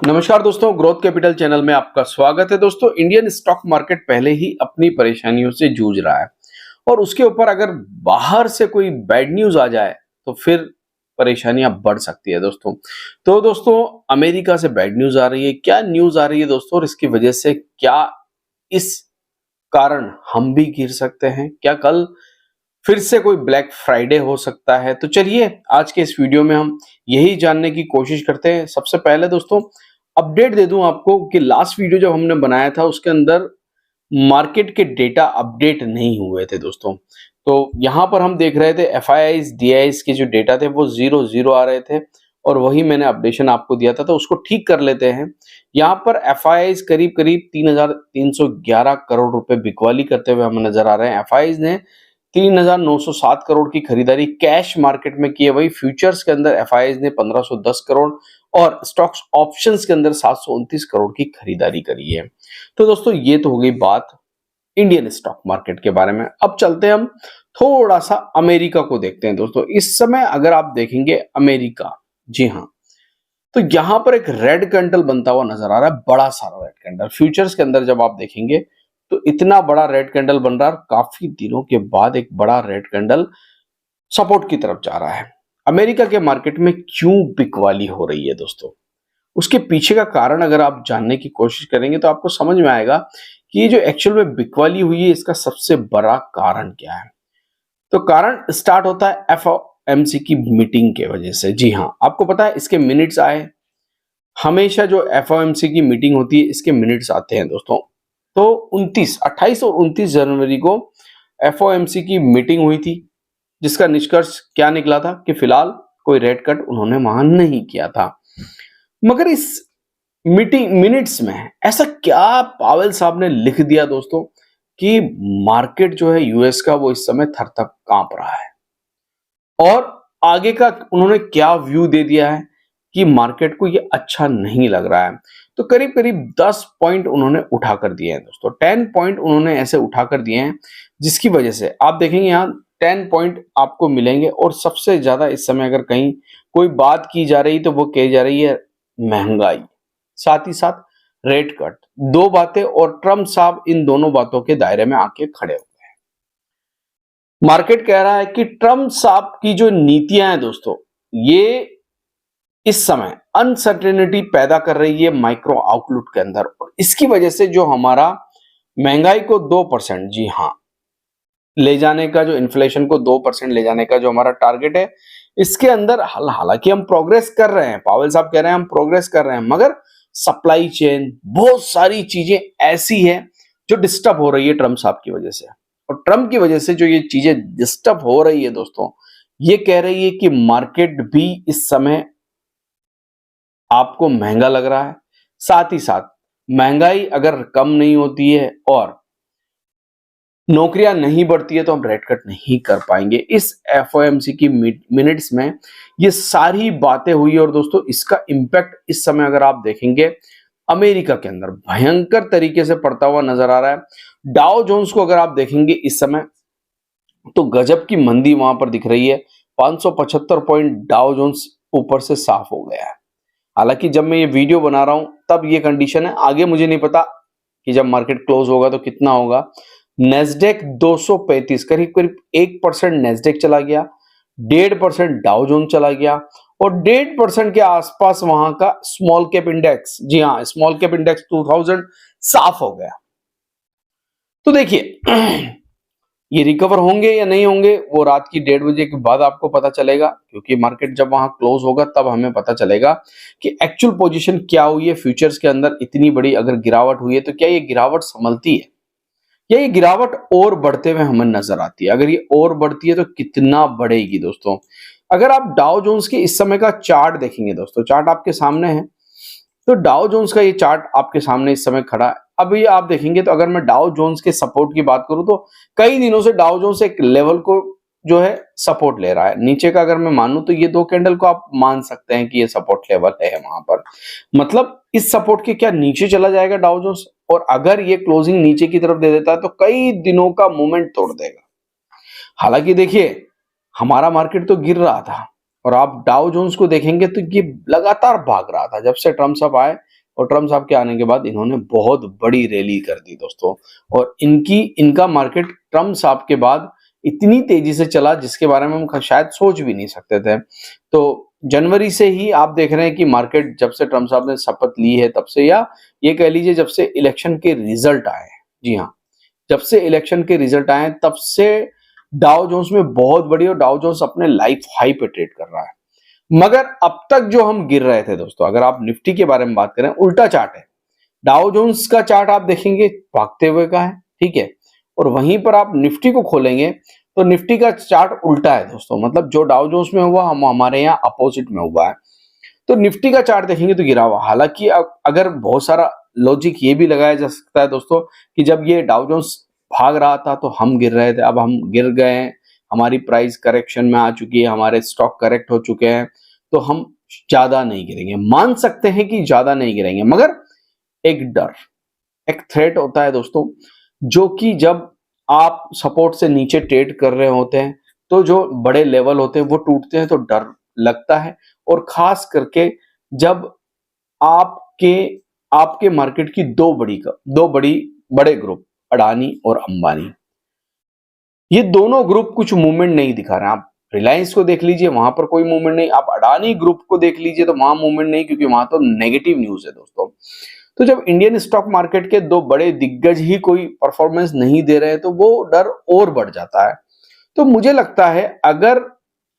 नमस्कार दोस्तों, growth capital channel में आपका स्वागत है। दोस्तों, इंडियन स्टॉक मार्केट पहले ही अपनी परेशानियों से जूझ रहा है और उसके ऊपर अगर बाहर से कोई बैड न्यूज आ जाए तो फिर परेशानियां बढ़ सकती है दोस्तों। तो दोस्तों, अमेरिका से बैड न्यूज आ रही है। क्या न्यूज आ रही है दोस्तों, और इसकी वजह से क्या इस कारण हम भी गिर सकते हैं? क्या कल फिर से कोई ब्लैक फ्राइडे हो सकता है? तो चलिए आज के इस वीडियो में हम यही जानने की कोशिश करते हैं। सबसे पहले दोस्तों अपडेट दे दूं आपको कि लास्ट वीडियो जब हमने बनाया था उसके अंदर मार्केट के डेटा अपडेट नहीं हुए थे दोस्तों। तो यहाँ पर हम देख रहे थे एफआईआईज डीआईज के जो डेटा थे वो 0 आ रहे थे और वही मैंने अपडेशन आपको दिया था, तो उसको ठीक कर लेते हैं। यहाँ पर एफआईआईज करीब करीब 3,311 करोड़ रुपए बिकवाली करते हुए हमें नजर आ रहे हैं। एफआईआईज ने 3,907 करोड़ की खरीदारी कैश मार्केट में की है। वही फ्यूचर्स के अंदर एफआईआईज ने 1,510 करोड़ और स्टॉक्स ऑप्शंस के अंदर 729 करोड़ की खरीदारी करी है। तो दोस्तों ये तो हो गई बात इंडियन स्टॉक मार्केट के बारे में। अब चलते हैं हम थोड़ा सा अमेरिका को देखते हैं दोस्तों। इस समय अगर आप देखेंगे अमेरिका, जी हाँ, तो यहां पर एक रेड कैंडल बनता हुआ नजर आ रहा है, बड़ा सारा रेड कैंडल। फ्यूचर्स के अंदर जब आप देखेंगे तो इतना बड़ा रेड कैंडल बन रहा है, काफी दिनों के बाद एक बड़ा रेड कैंडल सपोर्ट की तरफ जा रहा है। अमेरिका के मार्केट में क्यों बिकवाली हो रही है दोस्तों, उसके पीछे का कारण अगर आप जानने की कोशिश करेंगे तो आपको समझ में आएगा कि ये जो एक्चुअल में बिकवाली हुई है इसका सबसे बड़ा कारण क्या है। तो कारण स्टार्ट होता है एफओएमसी की मीटिंग के वजह से। जी हाँ, आपको पता है इसके मिनट्स आए। हमेशा जो एफओएमसी की मीटिंग होती है इसके मिनट्स आते हैं दोस्तों। तो 28 और 29 जनवरी को एफओएमसी की मीटिंग हुई थी, जिसका निष्कर्ष क्या निकला था कि फिलहाल कोई रेट कट उन्होंने वहां नहीं किया था। मगर इस मीटिंग मिनट्स में ऐसा क्या पावेल साहब ने लिख दिया दोस्तों कि मार्केट जो है यूएस का वो इस समय थर थर कांप रहा है। और आगे का उन्होंने क्या व्यू दे दिया है कि मार्केट को ये अच्छा नहीं लग रहा है। तो करीब करीब 10 पॉइंट उन्होंने उठाकर दिए हैं दोस्तों। 10 पॉइंट उन्होंने ऐसे उठाकर दिए हैं जिसकी वजह से आप देखेंगे यहाँ 10 पॉइंट आपको मिलेंगे। और सबसे ज्यादा इस समय अगर कहीं कोई बात की जा रही तो वो कही जा रही है महंगाई, साथ ही साथ रेट कट। दो बातें और ट्रम्प साहब इन दोनों बातों के दायरे में आके खड़े हो गए हैं। मार्केट कह रहा है कि ट्रम्प साहब की जो नीतियां हैं दोस्तों, ये इस समय अनसर्टेनिटी पैदा कर रही है माइक्रो आउटलुक के अंदर। और इसकी वजह से जो हमारा महंगाई को 2%, जी हाँ, ले जाने का, जो इन्फ्लेशन को 2% ले जाने का जो हमारा टारगेट है, इसके अंदर हालांकि हम प्रोग्रेस कर रहे हैं। पावेल साहब कह रहे हैं हम प्रोग्रेस कर रहे हैं, मगर सप्लाई चेन बहुत सारी चीजें ऐसी है जो डिस्टर्ब हो रही है ट्रम्प साहब की वजह से। और ट्रम्प की वजह से जो ये चीजें डिस्टर्ब हो रही है दोस्तों, ये कह रही है कि मार्केट भी इस समय आपको महंगा लग रहा है। साथ ही साथ महंगाई अगर कम नहीं होती है और नौकरियां नहीं बढ़ती है तो हम रेट कट नहीं कर पाएंगे। इस एफओएमसी की मिनट्स में ये सारी बातें हुई और दोस्तों इसका इंपैक्ट इस समय अगर आप देखेंगे अमेरिका के अंदर भयंकर तरीके से पड़ता हुआ नजर आ रहा है। डाउ जोन्स को अगर आप देखेंगे इस समय तो गजब की मंदी वहां पर दिख रही है। 575 पॉइंट डाउ जोन्स ऊपर से साफ हो गया है। हालांकि जब मैं ये वीडियो बना रहा हूं तब ये कंडीशन है, आगे मुझे नहीं पता कि जब मार्केट क्लोज होगा तो कितना होगा। नेस्डेक 235, करीब करीब 1% नेस्डेक चला गया, 1.5% डाउ जोन चला गया और 1.5% के आसपास वहां का स्मॉल कैप इंडेक्स, जी हाँ, स्मॉल कैप इंडेक्स 2000 साफ हो गया। तो देखिए ये रिकवर होंगे या नहीं होंगे वो रात की 1:30 बजे के बाद आपको पता चलेगा, क्योंकि मार्केट जब वहां क्लोज होगा तब हमें पता चलेगा कि एक्चुअल पोजीशन क्या हुई है। फ्यूचर्स के अंदर इतनी बड़ी अगर गिरावट हुई है तो क्या ये गिरावट संभलती है या ये गिरावट और बढ़ते हुए हमें नजर आती है? अगर ये और बढ़ती है तो कितना बढ़ेगी दोस्तों? अगर आप डाउ जोन्स के इस समय का चार्ट देखेंगे दोस्तों, चार्ट आपके सामने है, तो डाउ जोन्स का ये चार्ट आपके सामने इस समय खड़ा है। अभी आप देखेंगे तो अगर मैं डाउ जोन्स के सपोर्ट की बात करूं तो कई दिनों से डाउ जोन्स एक लेवल को जो है सपोर्ट ले रहा है। नीचे का अगर मैं मानूं तो ये दो कैंडल को आप मान सकते हैं कि ये सपोर्ट लेवल है वहां पर। मतलब इस सपोर्ट के क्या नीचे चला जाएगा डाउ जोन्स, और अगर ये क्लोजिंग नीचे की तरफ दे देता है तो कई दिनों का मूवमेंट तोड़ देगा। हालांकि देखिए हमारा मार्केट तो गिर रहा था और आप डाउ जोन्स को देखेंगे तो ये लगातार भाग रहा था जब से ट्रम्प साहब आए, और ट्रम्प साहब के आने के बाद इन्होंने बहुत बड़ी रैली कर दी दोस्तों। और इनका मार्केट ट्रम्प साहब के बाद इतनी तेजी से चला जिसके बारे में हम शायद सोच भी नहीं सकते थे। तो जनवरी से ही आप देख रहे हैं कि मार्केट जब से ट्रम्प साहब ने शपथ ली है तब से, या ये कह लीजिए जब से इलेक्शन के रिजल्ट आए, जी हाँ, जब से इलेक्शन के रिजल्ट आए तब से डाउ जोन्स में बहुत बड़ी, और डाउ जोन्स अपने लाइफ हाई पे ट्रेड कर रहा है। मगर अब तक जो हम गिर रहे थे दोस्तों, अगर आप निफ्टी के बारे में बात करें, उल्टा चार्ट है। डाउ जोन्स का चार्ट आप देखेंगे भागते हुए का है, ठीक है, और वहीं पर आप निफ्टी को खोलेंगे तो निफ्टी का चार्ट उल्टा है दोस्तों। मतलब जो डाउ जोन्स में हुआ हम हमारे यहाँ अपोजिट में हुआ है। तो निफ्टी का चार्ट देखेंगे तो गिरा हुआ। हालांकि अगर बहुत सारा लॉजिक ये भी लगाया जा सकता है दोस्तों कि जब ये डाउ जोन्स भाग रहा था तो हम गिर रहे थे, अब हम गिर गए हैं, हमारी प्राइस करेक्शन में आ चुकी है, हमारे स्टॉक करेक्ट हो चुके हैं, तो हम ज्यादा नहीं गिरेंगे। मान सकते हैं कि ज्यादा नहीं गिरेंगे, मगर एक डर, एक थ्रेट होता है दोस्तों, जो कि जब आप सपोर्ट से नीचे ट्रेड कर रहे होते हैं तो जो बड़े लेवल होते हैं वो टूटते हैं तो डर लगता है। और खास करके जब आपके आपके मार्केट की दो बड़े ग्रुप, अडानी और अंबानी, ये दोनों ग्रुप कुछ मूवमेंट नहीं दिखा रहे हैं। आप रिलायंस को देख लीजिए, वहां पर कोई मूवमेंट नहीं। आप अडानी ग्रुप को देख लीजिए तो वहां मूवमेंट नहीं, क्योंकि वहां तो नेगेटिव न्यूज है दोस्तों। तो जब इंडियन स्टॉक मार्केट के दो बड़े दिग्गज ही कोई परफॉर्मेंस नहीं दे रहे तो वो डर और बढ़ जाता है। तो मुझे लगता है अगर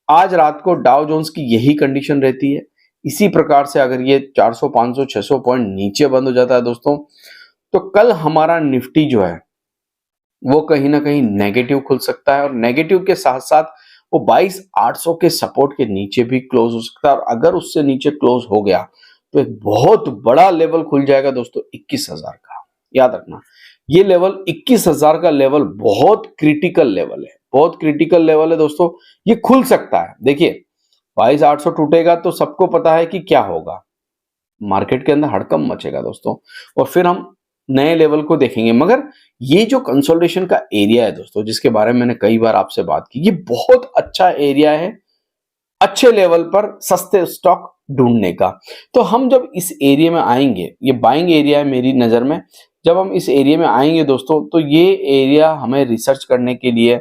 आज रात को डाउ जोन्स की यही कंडीशन रहती है, इसी प्रकार से अगर ये 400 500 600 पॉइंट नीचे बंद हो जाता है दोस्तों, तो कल हमारा निफ्टी जो है वो कहीं ना कहीं नेगेटिव खुल सकता है, और नेगेटिव के साथ साथ वो 22,800 के सपोर्ट के नीचे भी क्लोज हो सकता है। और अगर उससे नीचे क्लोज हो गया तो एक बहुत बड़ा लेवल खुल जाएगा दोस्तों 21,000 का। याद रखना, ये लेवल 21,000 का लेवल बहुत क्रिटिकल लेवल है, बहुत क्रिटिकल लेवल है दोस्तों। ये खुल सकता है। देखिए 22,800 टूटेगा तो सबको पता है कि क्या होगा, मार्केट के अंदर हड़कंप मचेगा दोस्तों, और फिर हम नए लेवल को देखेंगे। मगर ये जो कंसोलिडेशन का एरिया है दोस्तों, जिसके बारे में मैंने कई बार आपसे बात की, ये बहुत अच्छा एरिया है अच्छे लेवल पर सस्ते स्टॉक ढूंढने का। तो हम जब इस एरिया में आएंगे, ये बाइंग एरिया है मेरी नजर में, जब हम इस एरिया में आएंगे दोस्तों तो ये एरिया हमें रिसर्च करने के लिए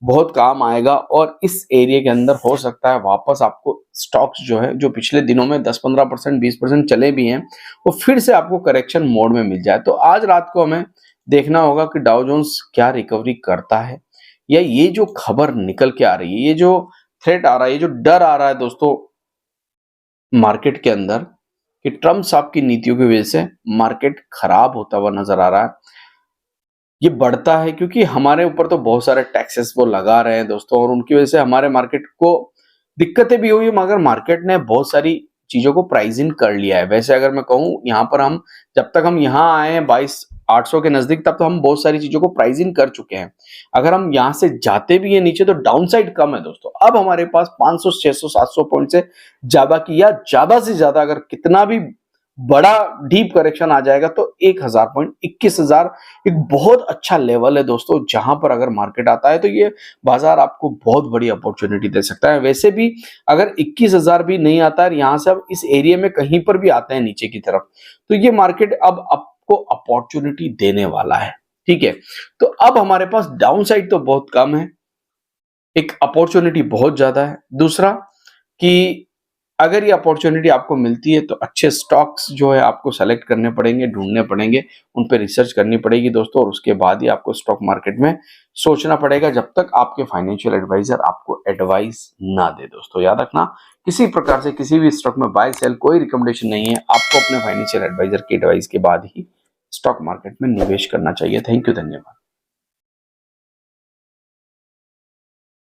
बहुत काम आएगा। और इस एरिया के अंदर हो सकता है वापस आपको स्टॉक्स जो है, जो पिछले दिनों में 10-15% 20% चले भी हैं, वो फिर से आपको करेक्शन मोड में मिल जाए। तो आज रात को हमें देखना होगा कि डाउ जोन्स क्या रिकवरी करता है, या ये जो खबर निकल के आ रही है, ये जो थ्रेट आ रहा है, ये जो डर आ रहा है दोस्तों मार्केट के अंदर कि ट्रम्प साहब की नीतियों की वजह से मार्केट खराब होता हुआ नजर आ रहा है, ये बढ़ता है। क्योंकि हमारे ऊपर तो बहुत सारे टैक्सेस वो लगा रहे हैं दोस्तों, और उनकी वजह से हमारे मार्केट को दिक्कतें भी हुई, मगर मार्केट ने बहुत सारी चीजों को प्राइस इन कर लिया है। वैसे अगर मैं कहूं, यहाँ पर हम जब तक हम यहाँ आए हैं 22,800 के नजदीक, तब तो हम बहुत सारी चीजों को प्राइस इन कर चुके हैं। अगर हम यहाँ से जाते भी हैं नीचे तो डाउन साइड कम है दोस्तों। अब हमारे पास 500 600 700 पॉइंट से ज्यादा की, या ज्यादा से ज्यादा अगर कितना भी बड़ा डीप करेक्शन आ जाएगा तो 1,000 पॉइंट, 21,000 एक बहुत अच्छा लेवल है दोस्तों, जहां पर अगर मार्केट आता है तो ये बाजार आपको बहुत बड़ी अपॉर्चुनिटी दे सकता है। वैसे भी अगर 21,000 भी नहीं आता है, यहां से अब इस एरिया में कहीं पर भी आते हैं नीचे की तरफ, तो ये मार्केट अब आपको अपॉर्चुनिटी देने वाला है, ठीक है। तो अब हमारे पास डाउन साइड तो बहुत कम है, एक अपॉर्चुनिटी बहुत ज्यादा है। दूसरा कि अगर ये अपॉर्चुनिटी आपको मिलती है तो अच्छे स्टॉक्स जो है आपको सेलेक्ट करने पड़ेंगे, ढूंढने पड़ेंगे, उन पे रिसर्च करनी पड़ेगी दोस्तों, और उसके बाद ही आपको स्टॉक मार्केट में सोचना पड़ेगा, जब तक आपके फाइनेंशियल एडवाइजर आपको एडवाइस ना दे दोस्तों। याद रखना, किसी प्रकार से किसी भी स्टॉक में बाय सेल कोई रिकमेंडेशन नहीं है, आपको अपने फाइनेंशियल एडवाइजर की एडवाइस के बाद ही स्टॉक मार्केट में निवेश करना चाहिए। थैंक यू, धन्यवाद।